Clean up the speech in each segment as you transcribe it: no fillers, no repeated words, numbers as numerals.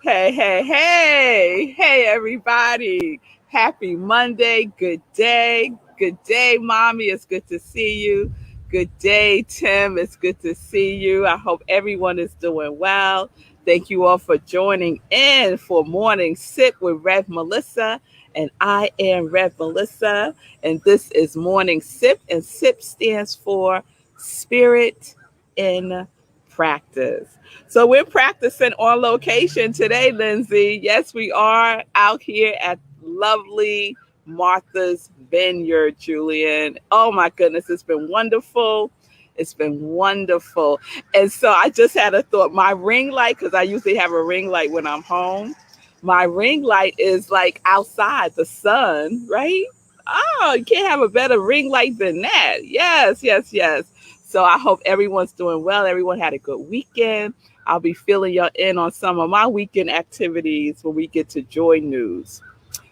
Hey, hey, hey, hey, everybody. Happy Monday. Good day. Good day, Mommy. It's good to see you. Good day, Tim. It's good to see you. I hope everyone is doing well. Thank you all for joining in for Morning Sip with Rev Melissa. And I am Rev Melissa. And this is Morning Sip. And SIP stands for Spirit in Practice. So we're practicing on location today, Lindsay. Yes, we are out here at lovely Martha's Vineyard, Julian. Oh my goodness, it's been wonderful. It's been wonderful. And so I just had a thought. My ring light, because I usually have a ring light when I'm home, my ring light is like outside the sun, right? Oh, you can't have a better ring light than that. Yes, yes, yes. So I hope everyone's doing well. Everyone had a good weekend. I'll be filling you in on some of my weekend activities when we get to Joy News.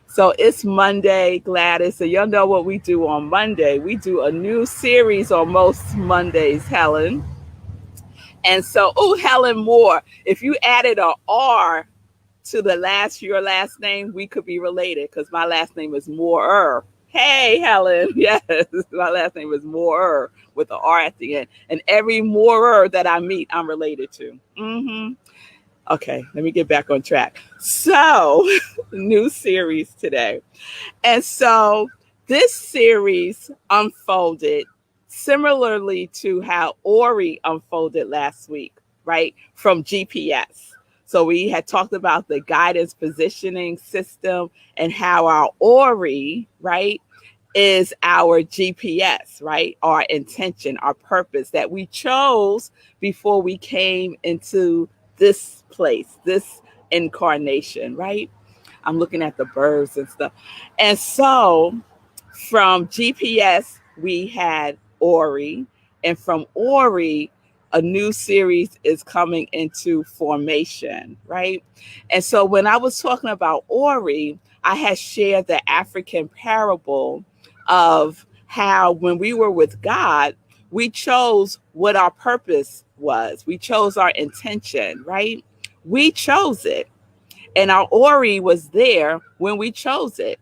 So it's Monday, Gladys. So y'all know what we do on Monday. We do a new series on most Mondays, Helen. And so, oh, Helen Moore, if you added a R to your last name, we could be related because my last name is Moore. Hey, Helen. Yes, my last name is Moore with an R at the end. And every Moorer that I meet, I'm related to. Okay, let me get back on track. So, new series today. And so, this series unfolded similarly to how Ori unfolded last week, right? From GPS. So we had talked about the guidance positioning system and how our Ori, right, is our GPS, right? Our intention, our purpose that we chose before we came into this place, this incarnation, right? I'm looking at the birds and stuff. And so from GPS, we had Ori, and from Ori, a new series is coming into formation, right? And so when I was talking about Ori, I had shared the African parable of how when we were with God, we chose what our purpose was. We chose our intention, right? We chose it. And our Ori was there when we chose it.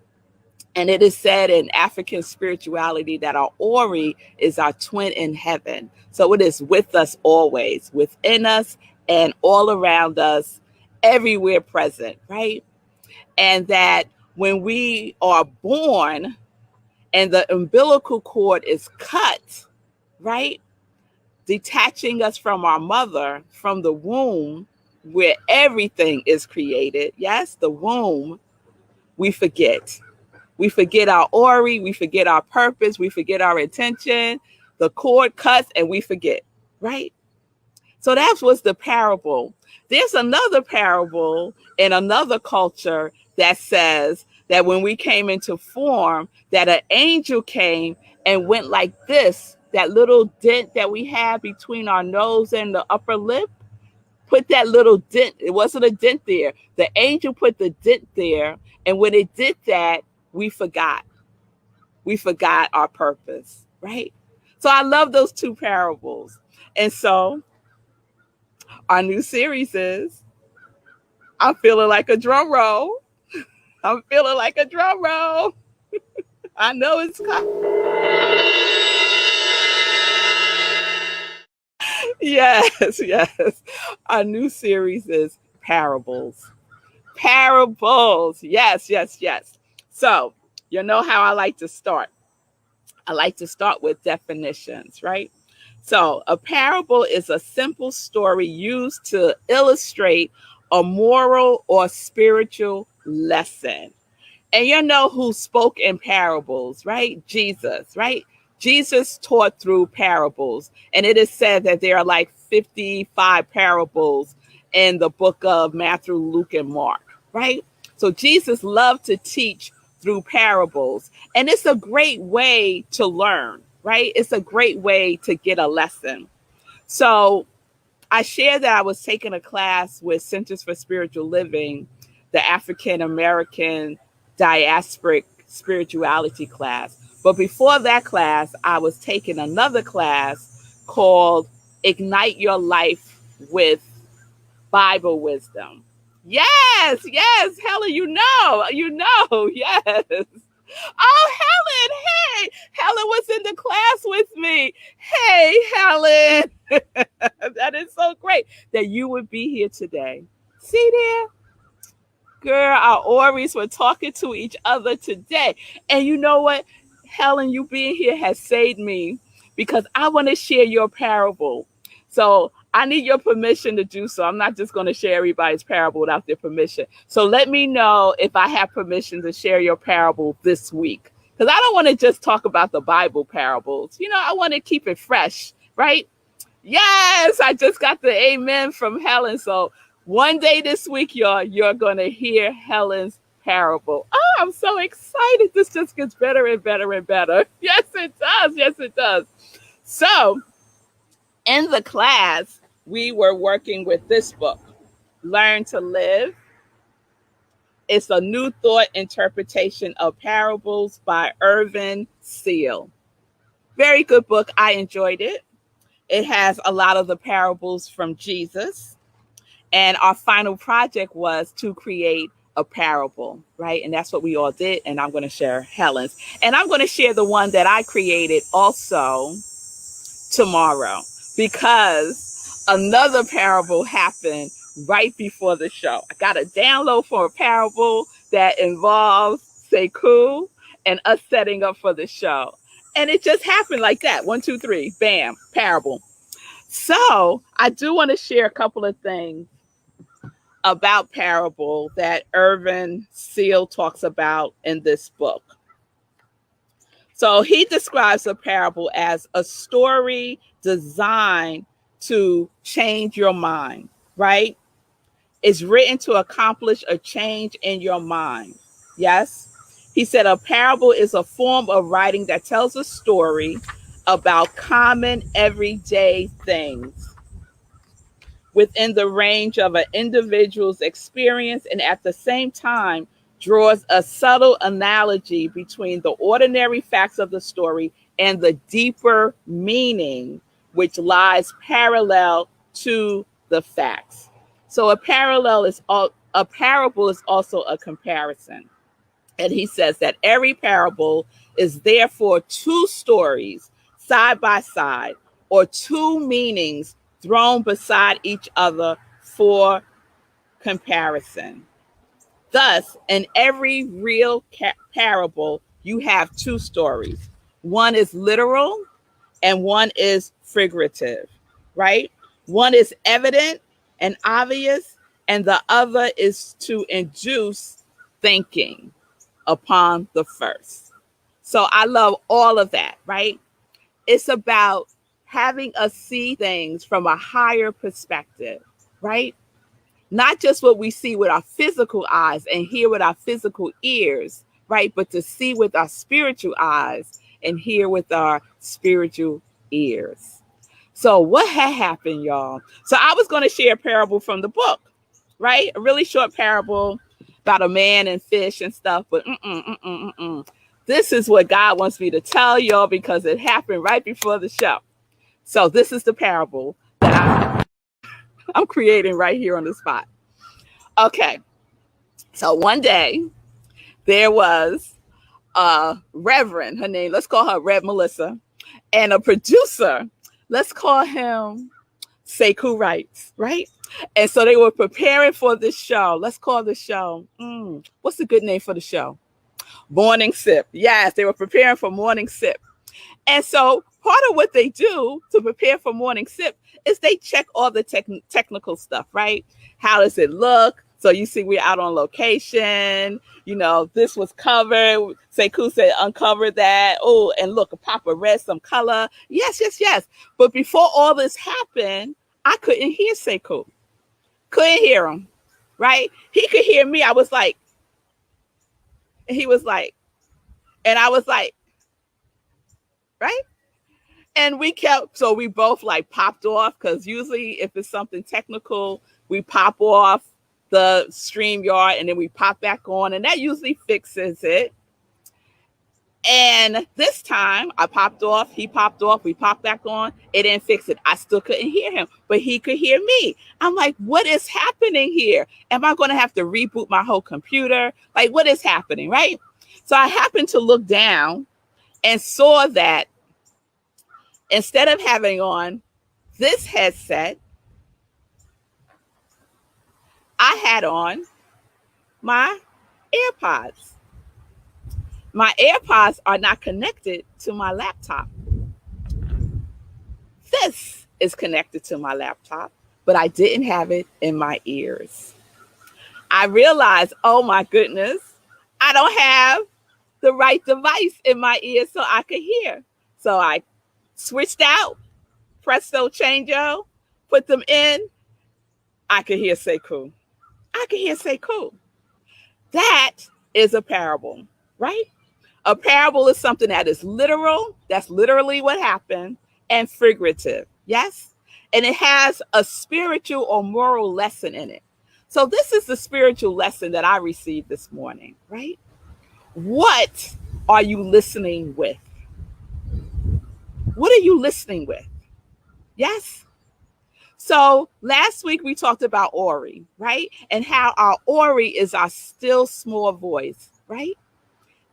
And it is said in African spirituality that our Ori is our twin in heaven. So it is with us always, within us and all around us, everywhere present, right? And that when we are born and the umbilical cord is cut, right? Detaching us from our mother, from the womb, where everything is created. Yes, the womb, we forget. We forget our Ori, we forget our purpose, we forget our intention. The cord cuts and we forget, right? So that's what's the parable. There's another parable in another culture that says that when we came into form, that an angel came and went like this, that little dent that we have between our nose and the upper lip, put that little dent. It wasn't a dent there. The angel put the dent there. And when it did that, we forgot. We forgot our purpose, right? So I love those two parables. And so our new series is I'm feeling like a drum roll. I'm feeling like a drum roll. I know it's yes, yes. Our new series is parables. Parables. Yes, yes, yes. So, you know how I like to start. I like to start with definitions, right? So, a parable is a simple story used to illustrate a moral or spiritual lesson. And you know who spoke in parables, right? Jesus, right? Jesus taught through parables. And it is said that there are like 55 parables in the book of Matthew, Luke, and Mark, right? So Jesus loved to teach through parables. And it's a great way to learn, right? It's a great way to get a lesson. So I shared that I was taking a class with Centers for Spiritual Living, the African American diasporic spirituality class. But before that class, I was taking another class called Ignite Your Life with Bible Wisdom. Yes, yes, Helen, yes. Oh, Helen, hey, Helen was in the class with me. Hey, Helen, that is so great that you would be here today. See there? Girl, our Auries were talking to each other today. And you know what? Helen, you being here has saved me because I want to share your parable. So I need your permission to do so. I'm not just going to share everybody's parable without their permission. So let me know if I have permission to share your parable this week. Because I don't want to just talk about the Bible parables. I want to keep it fresh, right? Yes, I just got the amen from Helen. So one day this week, y'all, you're going to hear Helen's parable. Oh, I'm so excited. This just gets better and better and better. Yes, it does. Yes, it does. So in the class, we were working with this book, Learn to Live. It's a new thought interpretation of parables by Irvin Seal. Very good book. I enjoyed it. It has a lot of the parables from Jesus. And our final project was to create a parable, right? And that's what we all did. And I'm going to share Helen's. And I'm going to share the one that I created also tomorrow because another parable happened right before the show. I got a download for a parable that involves Sekou and us setting up for the show. And it just happened like that. 1, 2, 3, bam, parable. So I do want to share a couple of things about parable that Irvin Seal talks about in this book. So he describes a parable as a story designed to change your mind, right? It's written to accomplish a change in your mind. Yes. He said a parable is a form of writing that tells a story about common everyday things within the range of an individual's experience and at the same time draws a subtle analogy between the ordinary facts of the story and the deeper meaning which lies parallel to the facts. So a parable is also a comparison. And he says that every parable is therefore two stories side by side or two meanings thrown beside each other for comparison. Thus, in every real parable, you have two stories. One is literal and one is figurative, right? One is evident and obvious, and the other is to induce thinking upon the first. So I love all of that, right? It's about having us see things from a higher perspective, right? Not just what we see with our physical eyes and hear with our physical ears, right? But to see with our spiritual eyes and hear with our spiritual ears. So what had happened, y'all? So I was going to share a parable from the book, right? A really short parable about a man and fish and stuff, but this is what God wants me to tell y'all because it happened right before the show. So this is the parable that I'm creating right here on the spot. Okay. So one day there was a reverend, her name, let's call her Rev Melissa, and a producer, let's call him Sekou Wrights, right? And so they were preparing for this show. Let's call the show. What's a good name for the show? Morning Sip. Yes, they were preparing for Morning Sip. And so part of what they do to prepare for Morning Sip is they check all the technical stuff, right? How does it look? So you see we're out on location. This was covered. Sekou said, uncover that. Oh, and look, a pop of red, some color. Yes, yes, yes. But before all this happened, I couldn't hear Sekou. Couldn't hear him, right? He could hear me. I was like, and he was like, and I was like, right? And we both like popped off because usually if it's something technical, we pop off the StreamYard and then we pop back on and that usually fixes it. And this time I popped off, he popped off, we popped back on. It didn't fix it. I still couldn't hear him, but he could hear me. I'm like, what is happening here? Am I going to have to reboot my whole computer? Like, what is happening, right? So I happened to look down and saw that instead of having on this headset, I had on my AirPods. My AirPods are not connected to my laptop. This is connected to my laptop, but I didn't have it in my ears. I realized, oh my goodness, I don't have the right device in my ears so I could hear. So I switched out, presto changeo, put them in. I could hear say cool. I could hear say cool. That is a parable, right? A parable is something that is literal, that's literally what happened, and figurative, yes? And it has a spiritual or moral lesson in it. So this is the spiritual lesson that I received this morning, right? What are you listening with? What are you listening with? Yes? So last week we talked about Ori, right? And how our Ori is our still small voice, right?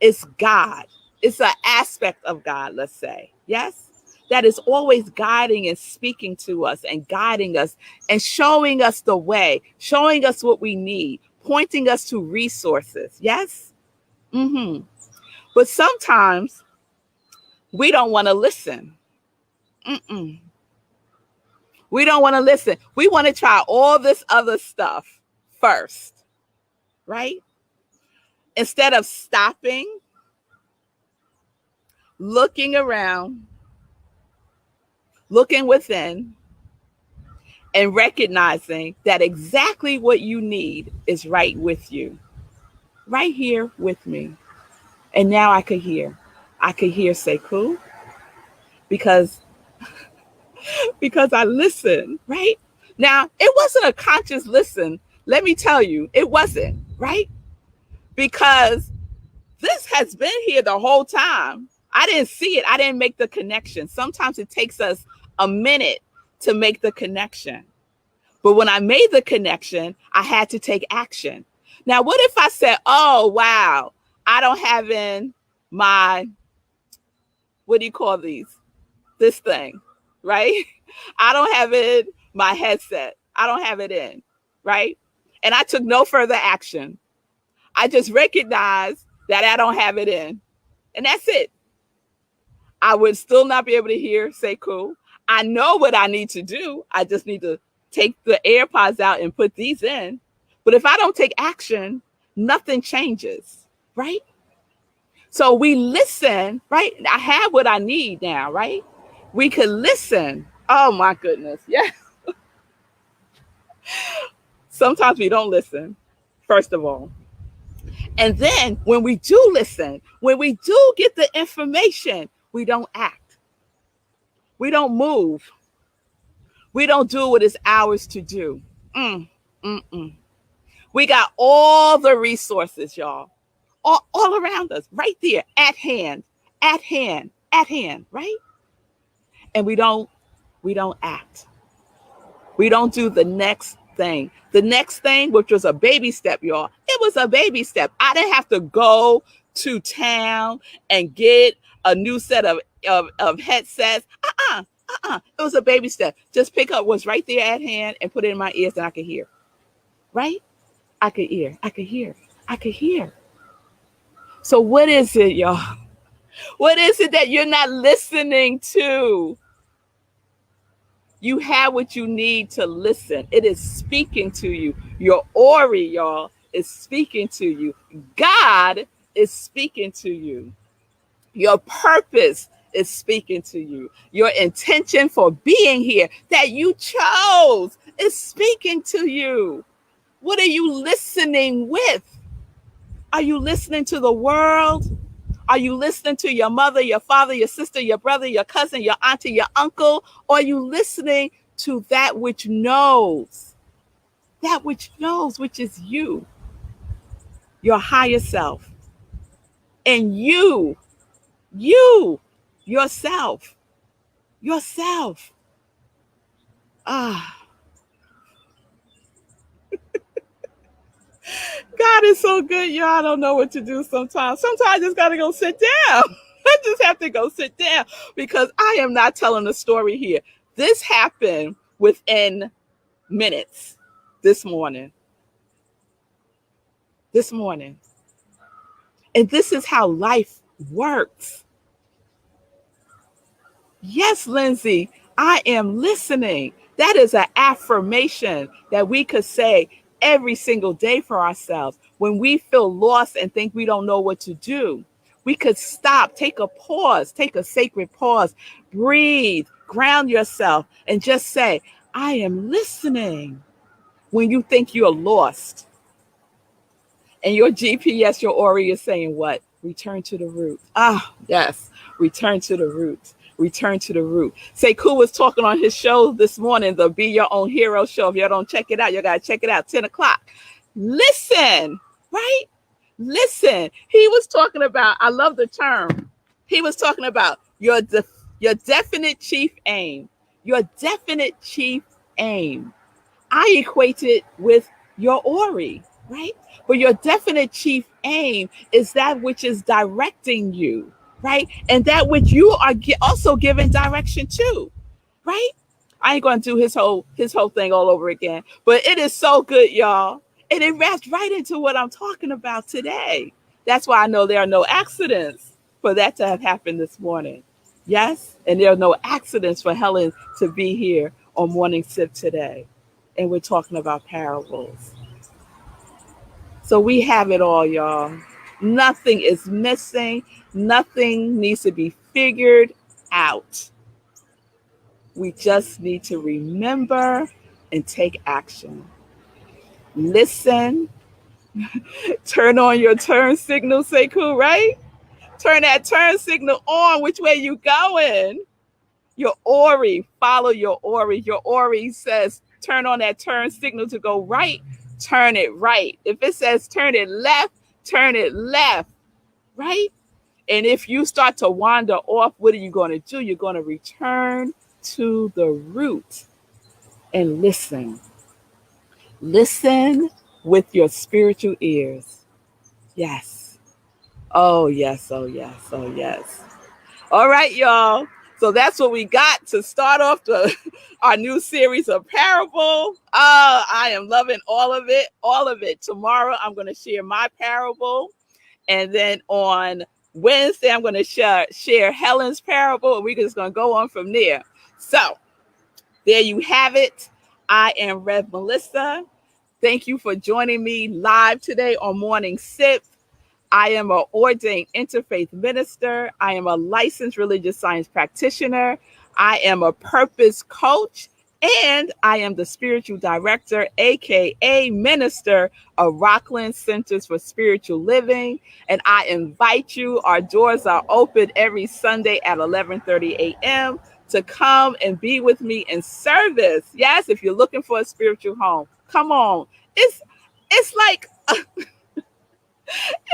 It's God. It's an aspect of God, let's say. Yes? That is always guiding and speaking to us and guiding us and showing us the way, showing us what we need, pointing us to resources. Yes? Mm-hmm. But sometimes we don't want to listen. Mm-mm. We don't want to listen. We want to try all this other stuff first, right? Instead of stopping, looking around, looking within, and recognizing that exactly what you need is right with you, right here with me. And now I could hear say cool because I listened, right? Now, it wasn't a conscious listen. Let me tell you, it wasn't, right? Because this has been here the whole time. I didn't see it. I didn't make the connection. Sometimes it takes us a minute to make the connection. But when I made the connection, I had to take action. Now, what if I said, oh, wow, I don't have in my, what do you call these? This thing, right? I don't have it, my headset. I don't have it in, right? And I took no further action. I just recognized that I don't have it in. And that's it. I would still not be able to hear, say cool. I know what I need to do. I just need to take the AirPods out and put these in. But if I don't take action, nothing changes, right? So we listen, right? I have what I need now, right? We could listen. Oh my goodness. Yeah. Sometimes we don't listen, first of all. And then when we do listen, when we do get the information, we don't act. We don't move. We don't do what is ours to do. We got all the resources, y'all, all around us, right there, at hand, right? And we don't act. We don't do the next thing. The next thing, which was a baby step, y'all. It was a baby step. I didn't have to go to town and get a new set of headsets. It was a baby step. Just pick up what's right there at hand and put it in my ears and I could hear. Right? I could hear. So what is it, y'all? What is it that you're not listening to? You have what you need to listen. It is speaking to you. Your Ori, y'all, is speaking to you. God is speaking to you. Your purpose is speaking to you. Your intention for being here that you chose is speaking to you. What are you listening with? Are you listening to the world? Are you listening to your mother, your father, your sister, your brother, your cousin, your auntie, your uncle? Or are you listening to that which knows? That which knows, which is you, your higher self. And you You, yourself. Ah, God is so good, y'all. I don't know what to do sometimes. Sometimes I just got to go sit down. I just have to go sit down because I am not telling a story here. This happened within minutes this morning. This morning. And this is how life works. Yes, Lindsay, I am listening. That is an affirmation that we could say every single day for ourselves. When we feel lost and think we don't know what to do, we could stop, take a pause, take a sacred pause, breathe, ground yourself, and just say, I am listening. When you think you're lost and your GPS, your Ori is saying what? Return to the root. Ah, yes, return to the root. Return to the root. Sekou was talking on his show this morning, the Be Your Own Hero show. If y'all don't check it out, you got to check it out, 10 o'clock. Listen, right? Listen. He was talking about, I love the term. He was talking about your definite chief aim. Your definite chief aim. I equate it with your Ori, right? But your definite chief aim is that which is directing you, right? And that which you are also giving direction to, right? I ain't going to do his whole thing all over again, but it is so good, y'all. And it wraps right into what I'm talking about today. That's why I know there are no accidents for that to have happened this morning. Yes, and there are no accidents for Helen to be here on Morning Sip today. And we're talking about parables. So we have it all, y'all. Nothing is missing. Nothing needs to be figured out. We just need to remember and take action. Listen. Turn on your turn signal, Sekou, right? Turn that turn signal on. Which way you going? Your Ori. Follow your Ori. Your Ori says turn on that turn signal to go right. Turn it right. If it says turn it left, right? And if you start to wander off, what are you going to do? You're going to return to the root and listen. Listen with your spiritual ears. Yes. Oh, yes. Oh, yes. Oh, yes. All right, y'all. So that's what we got to start off our new series of parable. I am loving all of it, all of it. Tomorrow, I'm going to share my parable. And then on Wednesday, I'm going to share Helen's parable. And we're just going to go on from there. So there you have it. I am Rev Melissa. Thank you for joining me live today on Morning Sip. I am an ordained interfaith minister. I am a licensed religious science practitioner. I am a purpose coach. And I am the spiritual director, aka minister of Rockland Centers for Spiritual Living. And I invite you, our doors are open every Sunday at 11:30 a.m. to come and be with me in service. Yes, if you're looking for a spiritual home, come on. It's like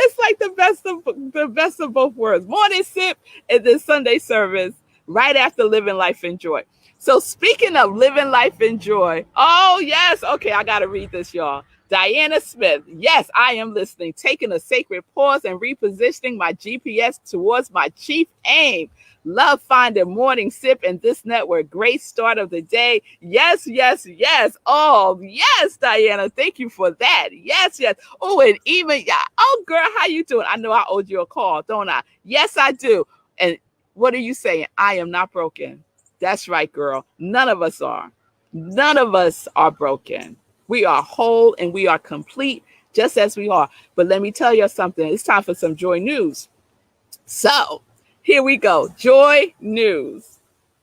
it's like the best of both worlds. Morning sip and then Sunday service right after Living Life in Joy. So speaking of living life in joy, oh yes, okay, I gotta read this, y'all. Diana Smith, yes, I am listening, taking a sacred pause and repositioning my GPS towards my chief aim. Love finding Morning Sip and this network. Great start of the day. Yes, yes, yes. Oh, yes, Diana. Thank you for that. Yes, yes. Oh, and even, yeah. Oh, girl, how you doing? I know I owed you a call, don't I? Yes, I do. And what are you saying? I am not broken. That's right, girl. None of us are. None of us are broken. We are whole and we are complete just as we are. But let me tell you something. It's time for some joy news. So here we go. Joy news.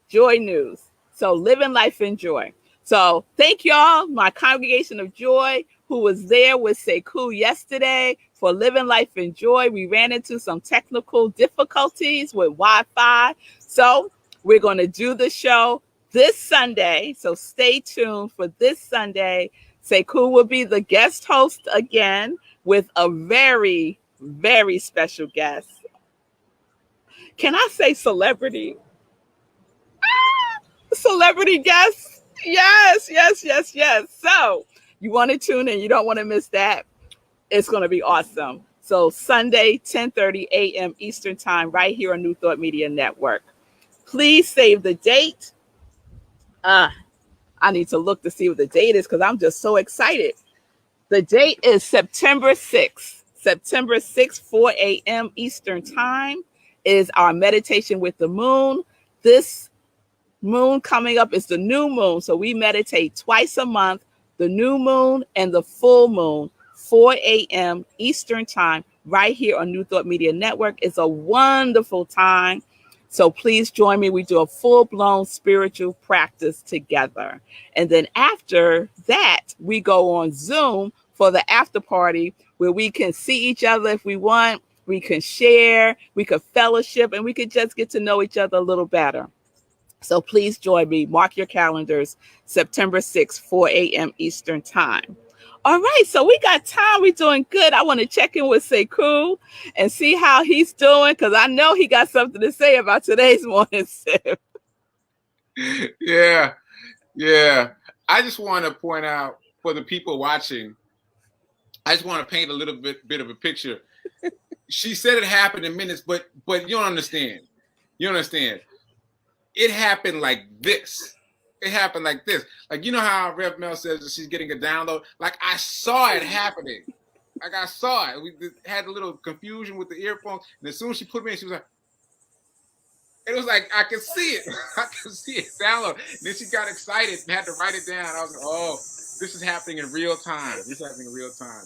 Joy news. So living life in joy. So thank y'all, my congregation of joy, who was there with Sekou yesterday for living life in joy. We ran into some technical difficulties with Wi-Fi. So we're going to do the show this Sunday. So stay tuned for this Sunday. Sekou will be the guest host again with a very, very special guest. Can I say celebrity? Celebrity guests? Yes, yes, yes, yes. So you want to tune in. You don't want to miss that. It's going to be awesome. So Sunday, 10:30 a.m. Eastern Time, right here on New Thought Media Network. Please save the date. I need to look to see what the date is because I'm just so excited. The date is September 6th. September 6th, 4 a.m. Eastern Time is our meditation with the moon. This moon coming up is the new moon. So we meditate twice a month, the new moon and the full moon, 4 a.m. Eastern Time, right here on New Thought Media Network. It's a wonderful time. So please join me. We do a full-blown spiritual practice together. And then after that, we go on Zoom for the after party where we can see each other if we want. We can share, we could fellowship, and we could just get to know each other a little better. So please join me. Mark your calendars, September 6th, 4 a.m. Eastern Time. All right, so we got time. We're doing good. I want to check in with Sekou and see how he's doing because I know he got something to say about today's morning sip. Yeah. I just want to point out for the people watching, I just want to paint a little bit of a picture. She said it happened in minutes, but you don't understand. You understand. It happened like this. It happened like this. Like, you know how Rev Mel says that she's getting a download? Like, I saw it happening. Like, I saw it. We had a little confusion with the earphones. And as soon as she put me in, she was like, it was like, I could see it. I could see it download. And then she got excited and had to write it down. I was like, oh, this is happening in real time. This is happening in real time.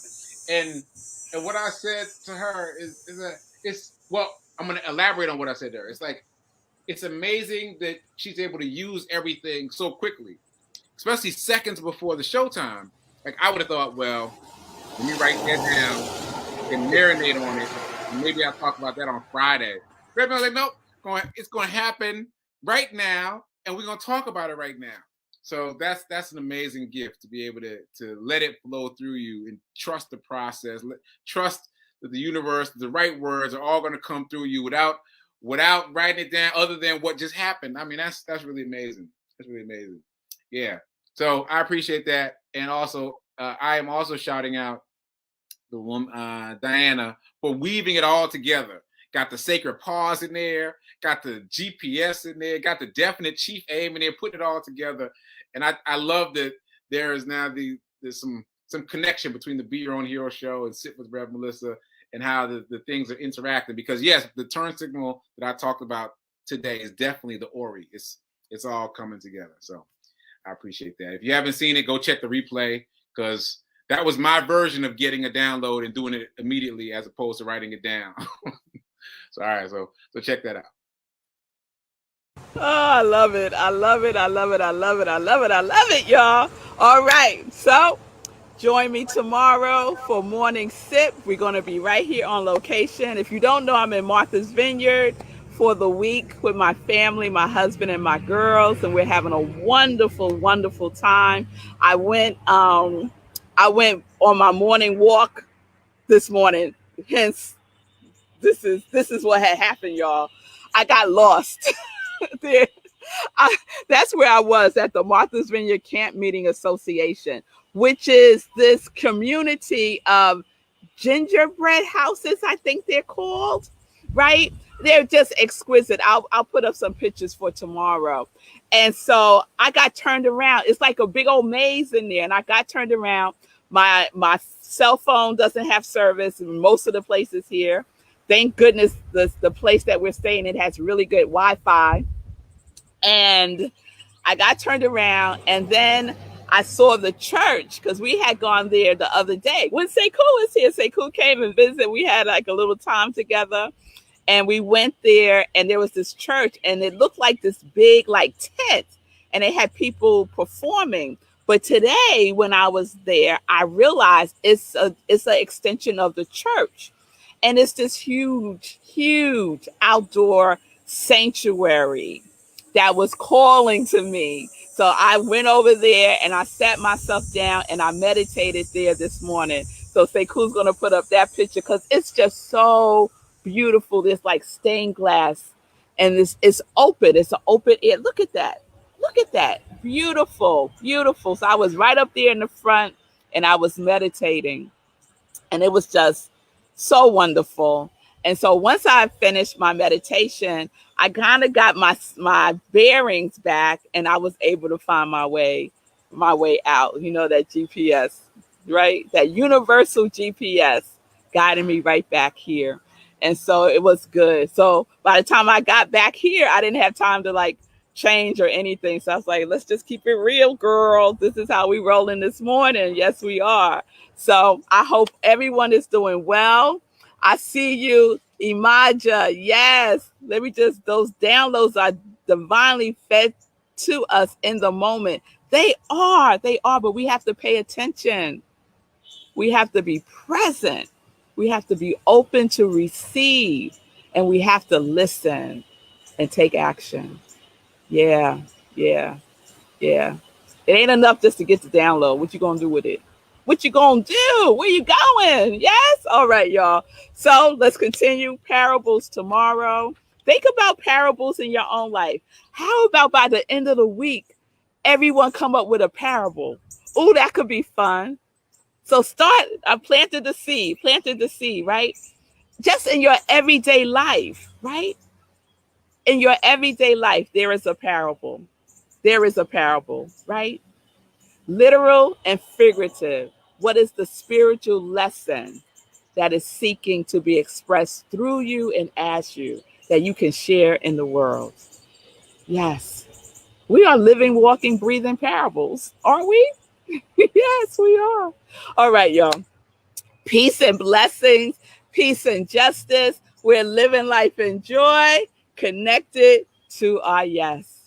And what I said to her is that well, I'm going to elaborate on what I said there. It's like, it's amazing that she's able to use everything so quickly, especially seconds before the showtime. Like, I would have thought, well, let me write that down and marinate on it. And maybe I'll talk about that on Friday. Red Bell's like, nope, it's going to happen right now, and we're going to talk about it right now. So that's an amazing gift to be able to let it flow through you and trust the process. Trust that the universe, the right words are all going to come through you without writing it down, other than what just happened. I mean, that's really amazing. That's really amazing. Yeah. So I appreciate that. And also, I am also shouting out the woman, Diana, for weaving it all together. Got the sacred pause in there, got the GPS in there, got the definite chief aim in there, putting it all together. And I love that there is now there's some connection between the Be Your Own Hero show and Sit with Rev Melissa, and how the things are interacting. Because yes, the turn signal that I talked about today is definitely the Ori. It's all coming together. So I appreciate that. If you haven't seen it, go check the replay, because that was my version of getting a download and doing it immediately as opposed to writing it down. So all right, so check that out. Oh, I love it. I love it. I love it. I love it. I love it. I love it, y'all. All right. So join me tomorrow for Morning Sip. We're going to be right here on location. If you don't know, I'm in Martha's Vineyard for the week with my family, my husband, and my girls, and we're having a wonderful, wonderful time. I went on my morning walk this morning. Hence, this is what had happened, y'all. I got lost. There. That's where I was, at the Martha's Vineyard Camp Meeting Association, which is this community of gingerbread houses, I think they're called, right? They're just exquisite. I'll put up some pictures for tomorrow. And so I got turned around. It's like a big old maze in there. And I got turned around. My cell phone doesn't have service in most of the places here. Thank goodness the place that we're staying in has really good Wi-Fi. And I got turned around, and then I saw the church, because we had gone there the other day when Sekou was here. Sekou came and visited. We had like a little time together, and we went there, and there was this church, and it looked like this big like tent, and they had people performing. But today, when I was there, I realized it's an extension of the church. And it's this huge, huge outdoor sanctuary that was calling to me. So I went over there and I sat myself down and I meditated there this morning. So Sekou's going to put up that picture because it's just so beautiful. There's like stained glass And it's open. It's an open air. Look at that. Look at that. Beautiful, beautiful. So I was right up there in the front and I was meditating. And it was just so wonderful. And so once I finished my meditation, I kind of got my bearings back and I was able to find my way out. You know, that GPS, right? That universal GPS guided me right back here. And so it was good. So by the time I got back here, I didn't have time to like change or anything. So I was like, let's just keep it real, girl. This is how we rolling this morning. Yes, we are. So I hope everyone is doing well. I see you, Imaja. Yes. Let me just, those downloads are divinely fed to us in the moment. They are, but we have to pay attention. We have to be present. We have to be open to receive, and we have to listen and take action. Yeah, yeah, yeah. It ain't enough just to get the download. What you gonna do with it? What you gonna do? Where you going? Yes? All right, y'all. So let's continue parables tomorrow. Think about parables in your own life. How about by the end of the week, everyone come up with a parable? Oh, that could be fun. So start, I planted the seed, right? Just in your everyday life, right? In your everyday life, there is a parable. There is a parable, right? Literal and figurative. What is the spiritual lesson that is seeking to be expressed through you and as you that you can share in the world? Yes. We are living, walking, breathing parables, aren't we? Yes, we are. All right, y'all. Peace and blessings, peace and justice. We're living life in joy, connected to our yes.